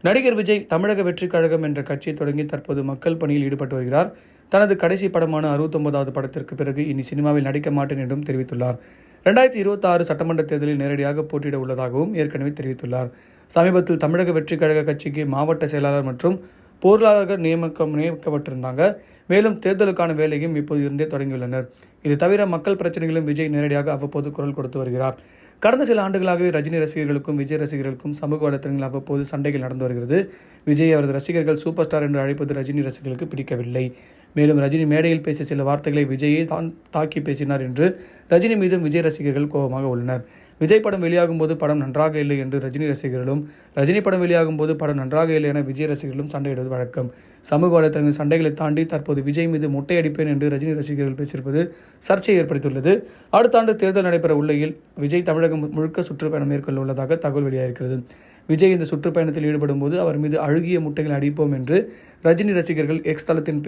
நடிகர் விஜய் தமிழக வெற்றிக் கழகம் என்ற கட்சியை தொடங்கி தற்போது மக்கள் பணியில் ஈடுபட்டு வருகிறார். தனது கடைசி படமான 69வது படத்திற்கு பிறகு இனி சினிமாவில் நடிக்க மாட்டேன் என்றும் தெரிவித்துள்ளார். 2026 சட்டமன்ற தேர்தலில் நேரடியாக போட்டியிட உள்ளதாகவும் ஏற்கனவே தெரிவித்துள்ளார். சமீபத்தில் தமிழக வெற்றிக் கழக கட்சிக்கு மாவட்ட செயலாளர் மற்றும் பொருளாளர்கள் நியமிக்கப்பட்டிருந்தாங்க. மேலும் தேர்தலுக்கான வேலையும் இப்போது இருந்தே தொடங்கியுள்ளனர். இது தவிர மக்கள் பிரச்சனைகளும் விஜய் நேரடியாக அவ்வப்போது குரல் கொடுத்து வருகிறார். கடந்த சில ஆண்டுகளாகவே ரஜினி ரசிகர்களுக்கும் விஜய் ரசிகர்களுக்கும் சமூக வலைத்தளங்களில் அவ்வப்போது சண்டைகள் நடந்து வருகிறது. விஜய் அவரது ரசிகர்கள் சூப்பர் ஸ்டார் என்று அழைப்பது ரஜினி ரசிகர்களுக்கு பிடிக்கவில்லை. மேலும் ரஜினி மேடையில் பேசிய சில வார்த்தைகளை விஜயை தாக்கி பேசினார் என்று ரஜினி மீதும் விஜய் ரசிகர்கள் கோபமாக உள்ளனர். விஜய் படம் வெளியாகும் போது படம் நன்றாக இல்லை என்று ரஜினி ரசிகர்களும், ரஜினி படம் வெளியாகும் போது படம் நன்றாக இல்லை என விஜய் ரசிகர்களும் சண்டையிடுவது வழக்கம். சமூக வலைத்தளங்களில் சண்டைகளை தாண்டி தற்போது விஜய் மீது முட்டை அடிப்பேன் என்று ரஜினி ரசிகர்கள் பேசியிருப்பது சர்ச்சையை ஏற்படுத்தியுள்ளது. அடுத்த ஆண்டு தேர்தல் நடைபெற உள்ளையில் விஜய் தமிழகம் முழுக்க சுற்றுப்பயணம் மேற்கொள்ள உள்ளதாக தகவல் வெளியாகிறது. விஜய் இந்த சுற்றுப்பயணத்தில் ஈடுபடும் போது அவர் மீது அழுகிய முட்டைகளை அடிப்போம் என்று ரஜினி ரசிகர்கள் எக்ஸ் தளத்தின்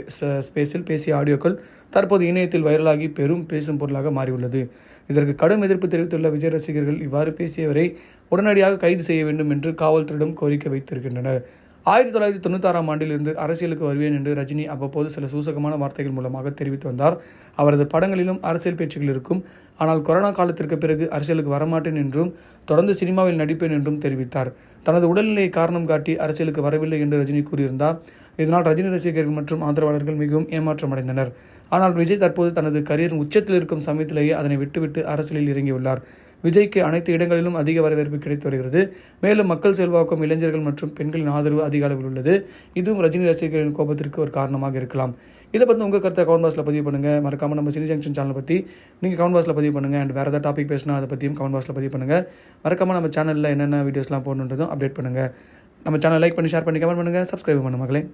ஸ்பேஸில் பேசிய ஆடியோக்கள் தற்போது இணையத்தில் வைரலாகி பெரும் பேசும் பொருளாக மாறியுள்ளது. இதற்கு கடும் எதிர்ப்பு தெரிவித்துள்ள விஜய் ரசிகர்கள் இவ்வாறு பேசியவரை உடனடியாக கைது செய்ய வேண்டும் என்று காவல்துறையிடம் கோரிக்கை வைத்திருக்கின்றனர். 1996ஆம் ஆண்டிலிருந்து அரசியலுக்கு வருவேன் என்று ரஜினி அவ்வப்போது சில சூசகமான வார்த்தைகள் மூலமாக தெரிவித்து வந்தார். அவரது படங்களிலும் அரசியல் பேச்சுகள் இருக்கும். ஆனால் கொரோனா காலத்திற்கு பிறகு அரசியலுக்கு வரமாட்டேன் என்றும் தொடர்ந்து சினிமாவில் நடிப்பேன் என்றும் தெரிவித்தார். தனது உடல்நிலையை காரணம் காட்டி அரசியலுக்கு வரவில்லை என்று ரஜினி கூறியிருந்தார். இதனால் ரஜினி ரசிகர்கள் மற்றும் ஆதரவாளர்கள் மிகவும் ஏமாற்றமடைந்தனர். ஆனால் விஜய் தற்போது தனது கரியரின் உச்சத்தில் இருக்கும் சமயத்திலேயே அதனை விட்டுவிட்டு அரசியலில் இறங்கியுள்ளார். விஜய்க்கு அனைத்து இடங்களிலும் அதிக வரவேற்பு கிடைத்து வருகிறது. மேலும் மக்கள் செல்வாக்கும் இளைஞர்கள் மற்றும் பெண்களின் ஆதரவு அதிக அளவில் உள்ளது. இதுவும் ரஜினி ரசிகர்களின் கோபத்திற்கு ஒரு காரணமாக இருக்கலாம். இதை பற்றி உங்கள் கருத்தை கமெண்ட் பாக்ஸில் பதிவு பண்ணுங்கள். மறக்காமல் நம்ம சினி ஜங்ஷன் சேனலை பற்றி நீங்கள் கமெண்ட் பாக்ஸில் பதிவு பண்ணுங்கள். அண்ட் வேறு ஏதாவது டாபிக் பேசினா அதை பற்றியும் கமெண்ட் பாக்ஸில் பதிவு பண்ணுங்கள். மறக்காமல் நம்ம சேனலில் என்னென்ன வீடியோஸ்லாம் போடணுன்றதும் அப்டேட் பண்ணுங்கள். நம்ம சேனல் லைக் பண்ணி ஷேர் பண்ணி கமெண்ட் பண்ணுங்கள். சப்ஸ்கிரைப் பண்ணுங்கள் மக்களே.